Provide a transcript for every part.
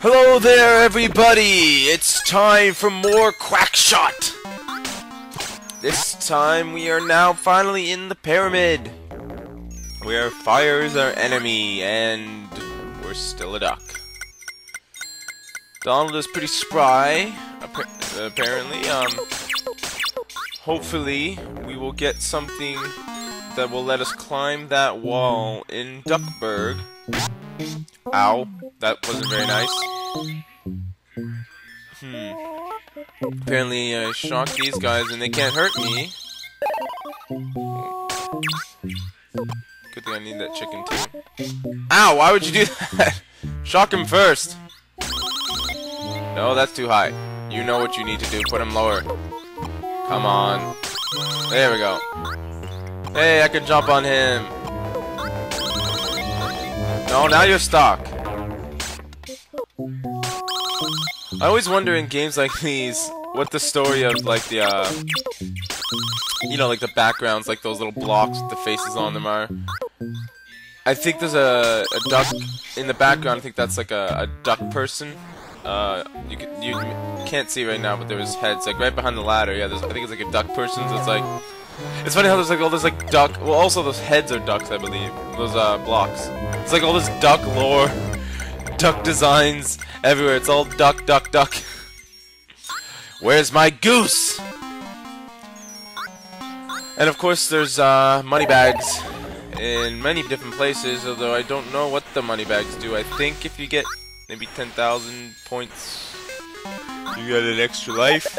Hello there, everybody! It's time for more Quackshot! This time we are now finally in the pyramid, where fire is our enemy, and we're still a duck. Donald is pretty spry, apparently. Hopefully we will get something that will let us climb that wall in Duckburg. Ow, that wasn't very nice. Apparently I shocked these guys and they can't hurt me. Good thing I need that chicken too. Ow, why would you do that? Shock him first. No, that's too high. You know what you need to do, put him lower. Come on. There we go. Hey, I can jump on him. No, now you're stuck. I always wonder in games like these what the story of like the you know, like the backgrounds, like those little blocks with the faces on them are. I think there's a duck in the background. I think that's like a duck person. You can't see right now, but there was heads like right behind the ladder. Yeah, I think it's like a duck person. So it's like, it's funny how there's like all this like duck. Well, also those heads are ducks, I believe. Those blocks. It's like all this duck lore, duck designs everywhere. It's all duck, duck, duck. Where's my goose? And of course, there's money bags in many different places. Although I don't know what the money bags do. I think if you get maybe 10,000 points, you get an extra life.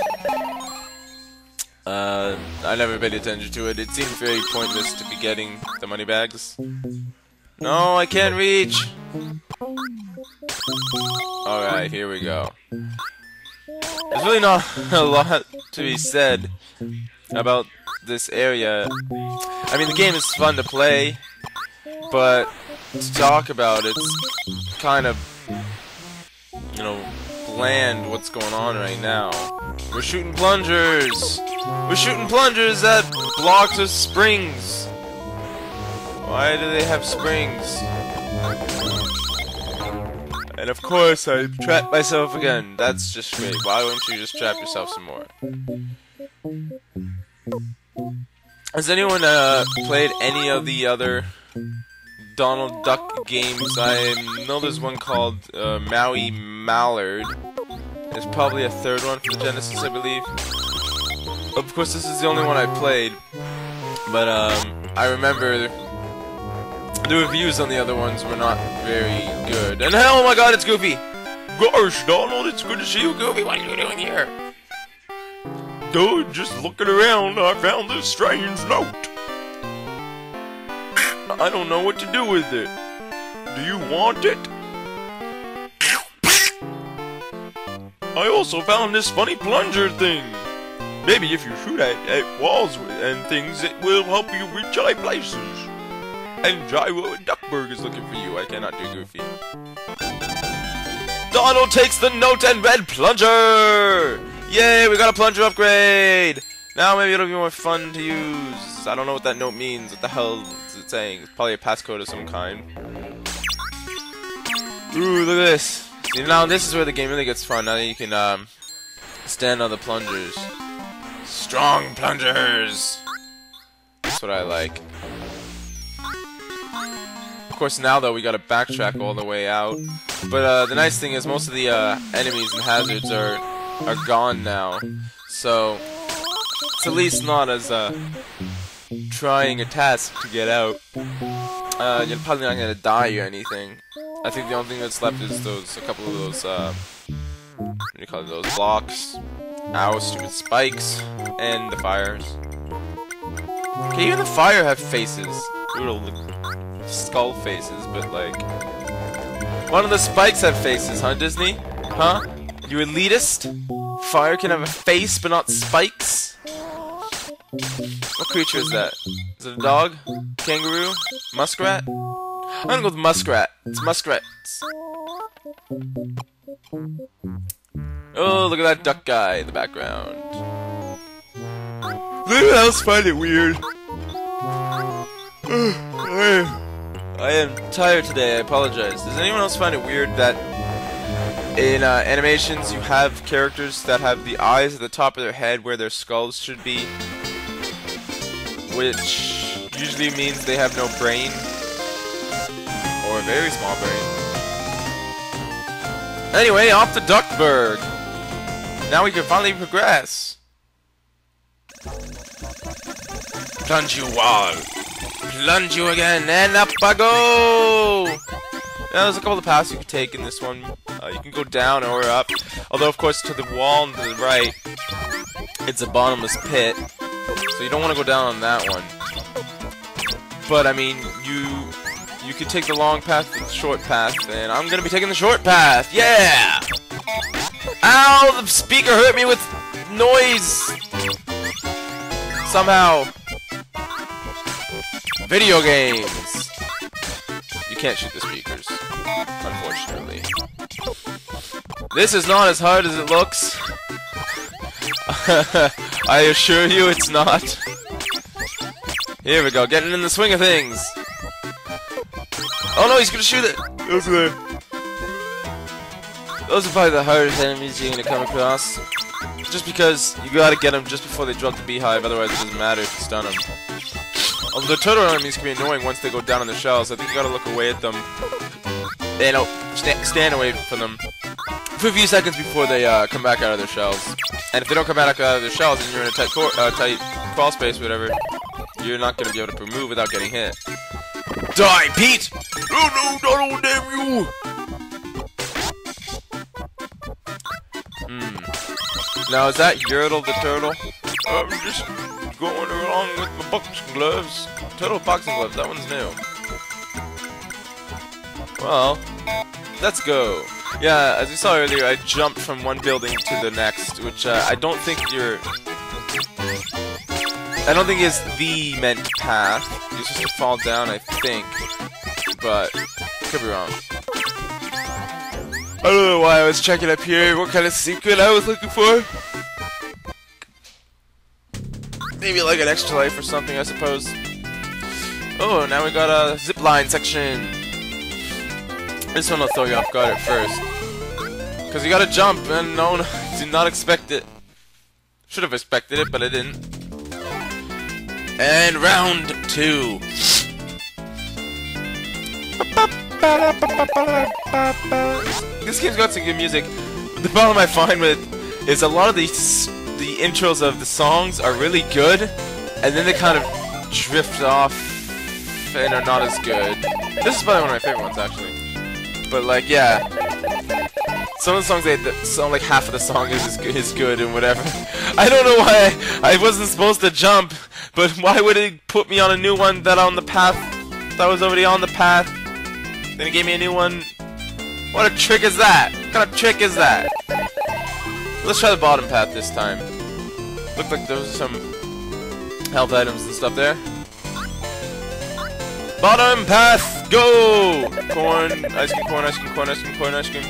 I never paid attention to it. It seemed very pointless to be getting the money bags. No, I can't reach! Alright, here we go. There's really not a lot to be said about this area. I mean, the game is fun to play, but to talk about it's kind of, you know, bland what's going on right now. We're shooting plungers! We're shooting plungers at blocks of springs! Why do they have springs? And of course I trapped myself again. That's just great. Why wouldn't you just trap yourself some more? Has anyone played any of the other Donald Duck games? I know there's one called Maui Mallard. There's probably a third one for the Genesis, I believe. Of course, this is the only one I played. But I remember the reviews on the other ones were not very good. And hell, oh my god, it's Goofy! Gosh, Donald, it's good to see you, Goofy. What are you doing here? Dude, just looking around, I found this strange note. I don't know what to do with it. Do you want it? I also found this funny plunger thing. Maybe if you shoot at walls and things, it will help you reach high places. And Gyro and Duckburg is looking for you. I cannot do Goofy. Donald takes the note and red plunger! Yay, we got a plunger upgrade! Now maybe it'll be more fun to use. I don't know what that note means. What the hell is it saying? It's probably a passcode of some kind. Ooh, look at this. See, now this is where the game really gets fun. Now you can stand on the plungers. Strong plungers! That's what I like. Of course, now though we gotta backtrack all the way out. But the nice thing is most of the enemies and hazards are gone now, so it's at least not as trying a task to get out. You're probably not gonna die or anything. I think the only thing that's left is a couple of those what do you call it, those blocks. Ow, stupid spikes, and the fires. Okay, even the fire have faces. Little skull faces, but like, one of the spikes have faces, huh, Disney? Huh? You elitist? Fire can have a face, but not spikes? What creature is that? Is it a dog? Kangaroo? Muskrat? I'm gonna go with muskrat. It's muskrats. Oh, look at that duck guy in the background. Does anyone else find it weird? I am tired today, I apologize. Does anyone else find it weird that In animations, you have characters that have the eyes at the top of their head where their skulls should be, which usually means they have no brain, or a very small brain. Anyway, off to Duckburg! Now we can finally progress. Plunge you wall. Plunge you again, and up I go! Now, there's a couple of paths you can take in this one. You can go down or up. Although, of course, to the wall and to the right, it's a bottomless pit. So you don't want to go down on that one. But, I mean, you could take the long path or the short path, and I'm going to be taking the short path. Yeah! Ow! The speaker hurt me with noise! Somehow. Video games! You can't shoot the speakers, unfortunately. This is not as hard as it looks. I assure you it's not. Here we go, getting in the swing of things. Oh no, he's gonna shoot it! Those are probably the hardest enemies you're gonna come across. Just because you gotta get them just before they drop the beehive, otherwise it doesn't matter if you stun them. Although the turtle enemies can be annoying once they go down in the shells, I think you gotta look away at them. And stand away from them for a few seconds before they come back out of their shells. And if they don't come back out of their shells and you're in a tight crawl space or whatever, you're not gonna be able to move without getting hit. Die, Pete! Oh no, no, damn you! Now is that Yertle the turtle? I'm just going along with my boxing gloves. Turtle boxing gloves, that one's new. Well, let's go. Yeah, as you saw earlier, I jumped from one building to the next, which I don't think is the meant path. You're supposed to fall down, I think. But, could be wrong. I don't know why I was checking up here, what kind of secret I was looking for. Maybe like an extra life or something, I suppose. Oh, now we got a zipline section. This one will throw you off guard at first. Because you gotta jump, and no, did not expect it. Should have expected it, but I didn't. And round 2. This game's got some good music. The problem I find with it is a lot of the intros of the songs are really good, and then they kind of drift off and are not as good. This is probably one of my favorite ones, actually. But like, yeah, some of the songs that sound like half of the song is good and whatever. I don't know why I wasn't supposed to jump, but why would it put me on a new one that on the path that was already on the path? Then it gave me a new one. What a trick is that? What kind of trick is that? Let's try the bottom path this time. Looked like there was some health items and stuff there. Bottom path, go! Corn, ice cream, corn, ice cream, corn, ice cream, corn, ice cream.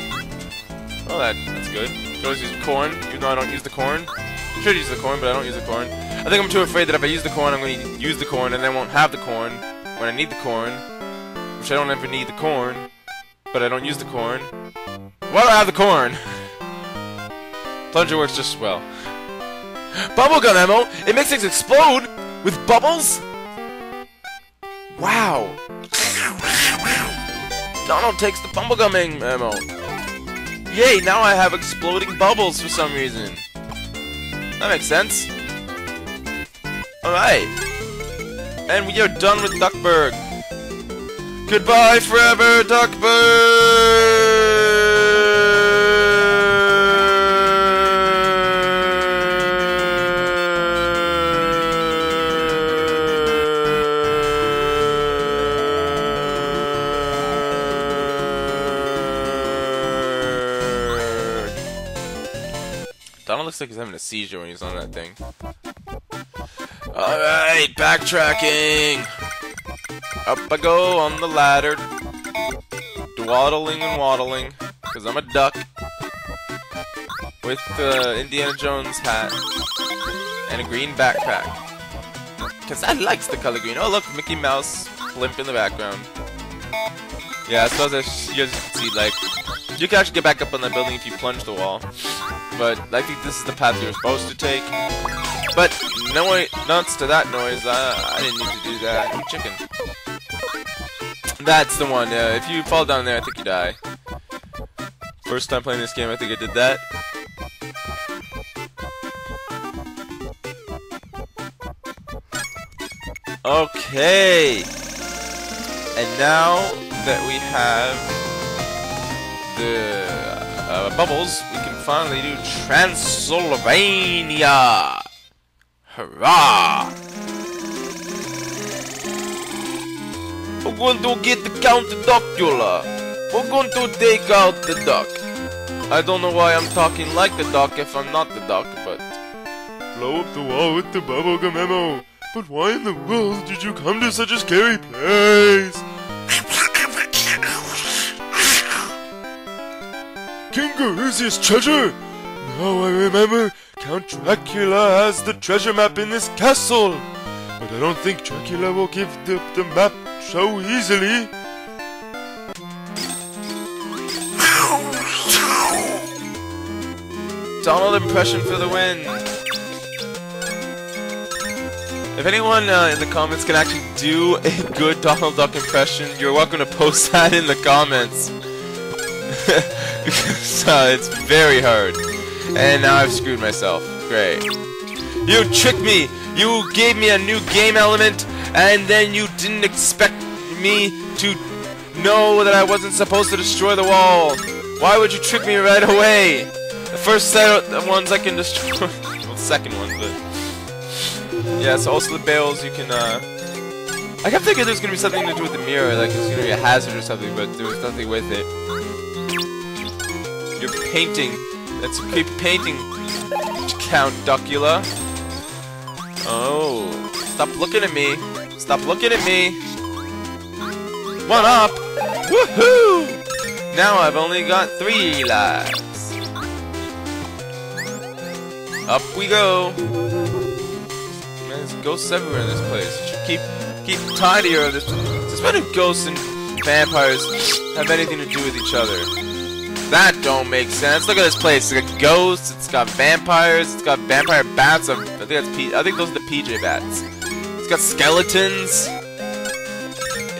Oh, that's good. I always use corn, even though I don't use the corn. I should use the corn, but I don't use the corn. I think I'm too afraid that if I use the corn, I'm going to use the corn, and then I won't have the corn when I need the corn. Which I don't ever need the corn, but I don't use the corn. Why do I have the corn? Plunger works just as well. Bubblegum ammo! It makes things explode with bubbles? Wow! Donald takes the bubblegum ammo. Yay, now I have exploding bubbles for some reason. That makes sense. Alright. And we are done with Duckburg. Goodbye forever, Duckburg! Donald looks like he's having a seizure when he's on that thing. Alright, backtracking! Up I go on the ladder, dwaddling and waddling, because I'm a duck, with the Indiana Jones hat, and a green backpack, because I likes the color green. Oh look, Mickey Mouse blimp in the background. Yeah, I suppose as you guys can see, like, You can actually get back up on that building if you plunge the wall. But I think this is the path you're supposed to take. But no way, nuts to that noise. I didn't need to do that. You chicken. That's the one. If you fall down there, I think you die. First time playing this game, I think I did that. Okay. And now that we have the bubbles, we can finally do Transylvania. Hurrah! We're going to get the Count Duckula. We're going to take out the duck. I don't know why I'm talking like the duck if I'm not the duck, but... Blow up the wall with the bubblegum ammo. But why in the world did you come to such a scary place? King Garuzia's treasure! Now I remember, Count Dracula has the treasure map in this castle. But I don't think Dracula will give the map so easily. Donald impression for the win. If anyone in the comments can actually do a good Donald Duck impression, you're welcome to post that in the comments. Because it's very hard. And now I've screwed myself. Great. You tricked me! You gave me a new game element, and then you didn't expect me to know that I wasn't supposed to destroy the wall. Why would you trick me right away? The first set of ones I can destroy. Well, the second one, but... Yeah, so also the barrels you can, I kept thinking there was gonna be something to do with the mirror, like it was gonna be a hazard or something, but there was nothing with it. You're painting. That's a creepy painting, Count Duckula. Oh, stop looking at me. Stop looking at me. One up. Woohoo! Now I've only got 3 lives. Up we go. Man, there's ghosts everywhere in this place. You should keep tidier of this. Since when do ghosts and vampires have anything to do with each other? That don't make sense. Look at this place. It's got ghosts. It's got vampires. It's got vampire bats. I think those are the PJ bats. It's got skeletons.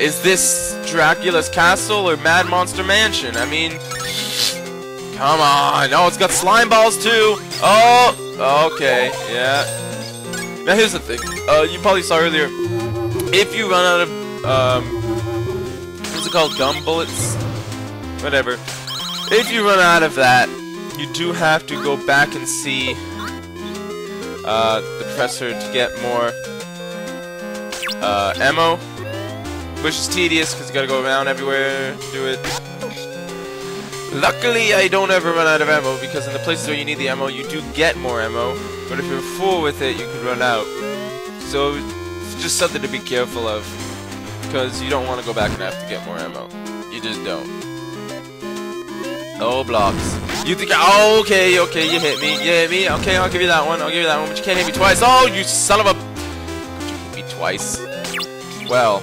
Is this Dracula's castle or Mad Monster Mansion? I mean, come on. Oh, it's got slime balls too. Oh, okay, yeah. Now here's the thing. You probably saw earlier. If you run out of what's it called? Gum bullets? Whatever. If you run out of that, you do have to go back and see the professor to get more ammo, which is tedious because you gotta go around everywhere to do it. Luckily, I don't ever run out of ammo because in the places where you need the ammo, you do get more ammo. But if you're full with it, you can run out. So it's just something to be careful of because you don't want to go back and have to get more ammo. You just don't. Oh, blocks. You think, oh, okay, you hit me. Okay, I'll give you that one, but you can't hit me twice. Oh, you son of a... Could you hit me twice? Well,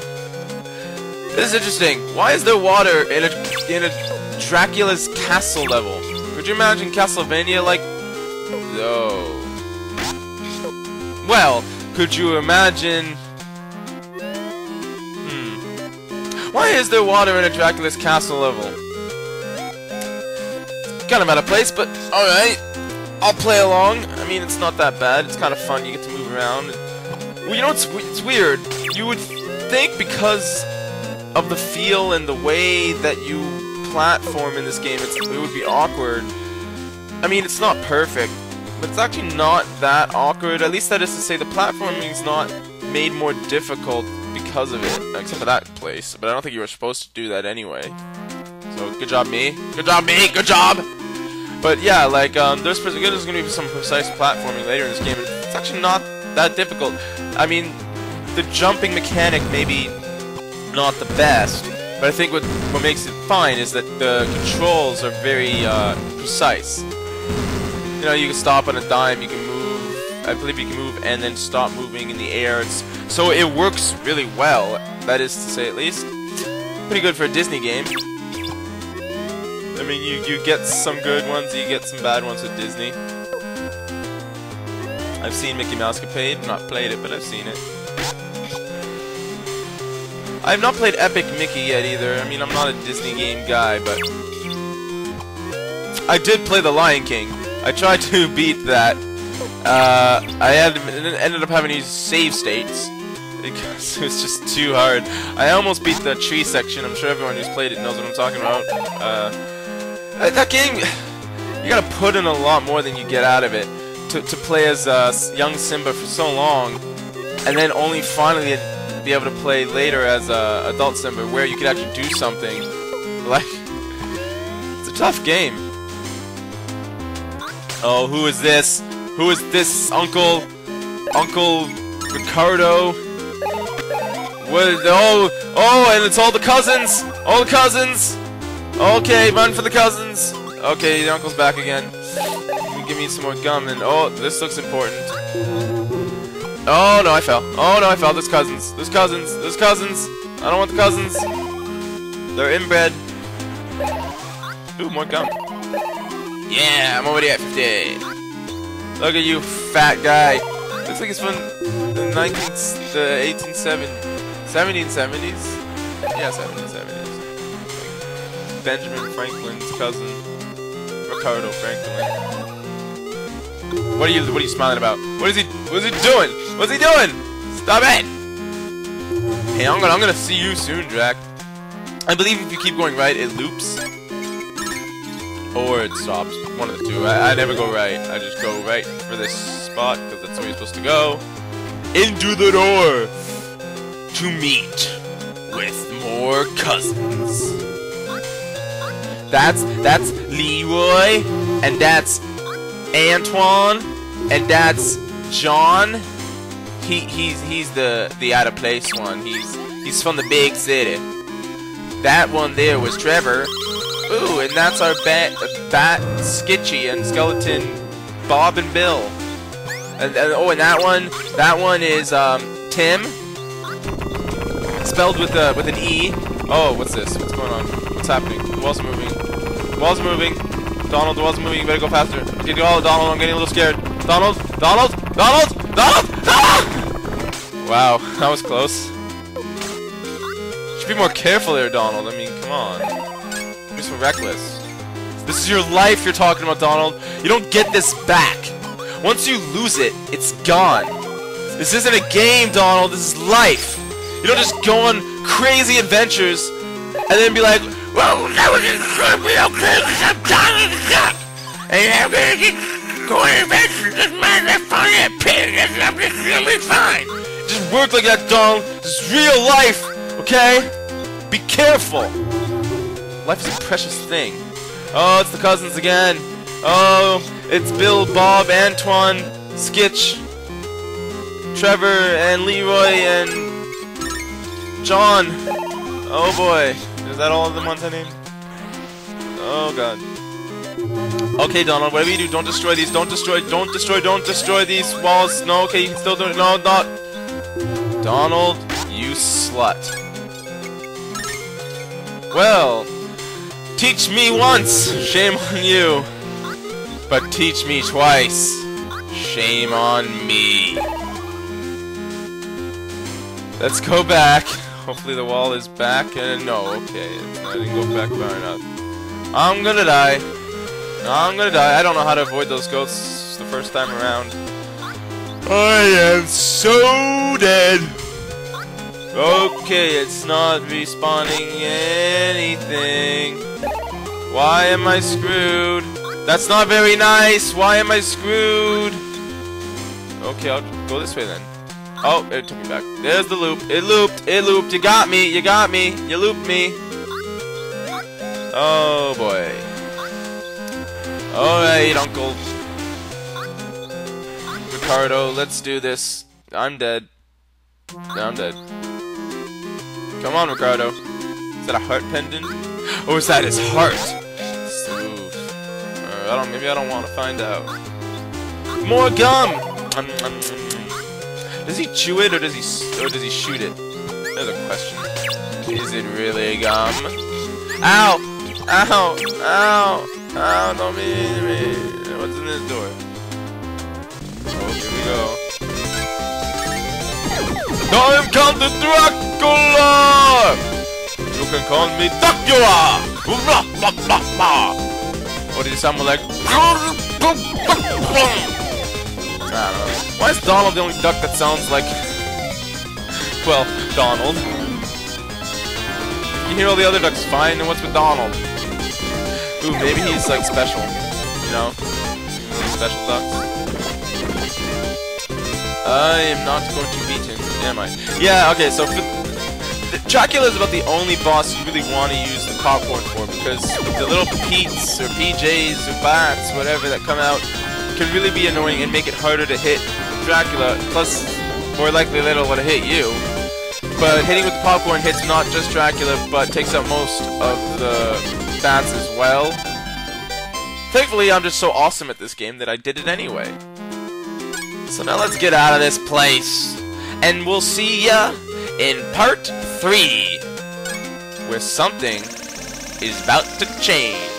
this is interesting. Why is there water in a Dracula's castle level? Could you imagine Castlevania like... Oh. Well, could you imagine... Why is there water in a Dracula's castle level? Kind of out of place, but alright. I'll play along. I mean, it's not that bad. It's kind of fun. You get to move around. Well, you know, it's weird. You would think because of the feel and the way that you platform in this game, it would be awkward. I mean, it's not perfect, but it's actually not that awkward. At least that is to say the platforming is not made more difficult because of it, except for that place. But I don't think you were supposed to do that anyway. So, good job, me. Good job, me. Good job! But yeah, like, there's going to be some precise platforming later in this game, and it's actually not that difficult. I mean, the jumping mechanic maybe not the best, but I think what makes it fine is that the controls are very precise. You know, you can stop on a dime, you can move, I believe you can move and then stop moving in the air. So it works really well, that is to say at least. Pretty good for a Disney game. I mean, you get some good ones, you get some bad ones with Disney. I've seen Mickey Mouse Capade, not played it, but I've seen it. I have not played Epic Mickey yet either. I mean, I'm not a Disney game guy, but I did play The Lion King. I tried to beat that. I ended up having to use save states because it was just too hard. I almost beat the tree section. I'm sure everyone who's played it knows what I'm talking about. That game, you gotta put in a lot more than you get out of it to play as young Simba for so long, and then only finally be able to play later as adult Simba, where you could actually do something. Like, it's a tough game. Oh, who is this? Who is this, Uncle Ricardo? What? Oh, and it's all the cousins. All the cousins. Okay, run for the cousins. Okay, the uncle's back again. Give me some more gum, and oh, this looks important. Oh no, I fell. Oh no, I fell. There's cousins. There's cousins. There's cousins. I don't want the cousins. They're inbred. Ooh, more gum. Yeah, I'm already at 50. Look at you, fat guy. Looks like it's from the 1770s. Yeah, 1770s. Benjamin Franklin's cousin, Ricardo Franklin. What are you smiling about? What is he doing? What's he doing? Stop it! Hey, I'm gonna see you soon, Jack. I believe if you keep going right, it loops. Or it stops. One of the two. I never go right. I just go right for this spot, because that's where you're supposed to go. Into the door! To meet with more cousins. That's Leroy, and that's Antoine, and that's John. He's the out of place one. He's from the big city. That one there was Trevor. Ooh, and that's our bat Skitchy and Skeleton Bob and Bill. And oh, and that one is Tim, spelled with an E. Oh, what's this? What's going on? What's happening? The wall's moving. The wall's moving. Donald, the wall's moving. You better go faster. Get Donald. I'm getting a little scared. Donald. Wow, that was close. Should be more careful there, Donald. I mean, come on. Don't be so reckless. This is your life you're talking about, Donald. You don't get this back. Once you lose it, it's gone. This isn't a game, Donald. This is life. You don't just go on crazy adventures and then be like, well, that was gonna be okay because I'm dying to death. And I'm gonna keep going adventures. This man, that funny pig, I'm just gonna be fine. It just work like that, Donald. This is real life, okay? Be careful. Life is a precious thing. Oh, it's the cousins again. Oh, it's Bill, Bob, Antoine, Skitch, Trevor, and Leroy, and John. Oh boy. Is that all of the ones I named? Oh god. Okay, Donald, whatever you do, don't destroy these. Don't destroy these walls. No, okay, you can still do it. No, not. Donald, you slut. Well, teach me once, shame on you. But teach me twice, shame on me. Let's go back. Hopefully the wall is back, and no, okay, I didn't go back far enough. I'm gonna die. I don't know how to avoid those ghosts the first time around. I am so dead. Okay, it's not respawning anything. Why am I screwed? That's not very nice. Why am I screwed? Okay, I'll go this way then. Oh, it took me back. There's the loop. It looped. You got me. You looped me. Oh boy. Alright, Uncle Ricardo, let's do this. I'm dead. No, I'm dead. Come on, Ricardo. Is that a heart pendant? Or is that his heart? Maybe I don't want to find out. More gum! Does he chew it or does he shoot it? There's a question. Is it really gum? Ow! Ow! Ow! Ow! Don't be me. What's in this door? Oh, here we go. Time Count the Duckula! You can call me Duckula! What did it sound like? I don't know. Why is Donald the only duck that sounds like... well, Donald? You hear all the other ducks fine, and what's with Donald? Ooh, maybe he's like special. You know? Special ducks. I am not going to beat him, am I? Yeah, okay, so Dracula is about the only boss you really want to use the popcorn for, because the little Pete's or PJs or Bats, whatever, that come out can really be annoying and make it harder to hit Dracula, plus more likely they don't want to hit you. But hitting with the popcorn hits not just Dracula, but takes out most of the Bats as well. Thankfully, I'm just so awesome at this game that I did it anyway. So now let's get out of this place, and we'll see ya in part 3, where something is about to change.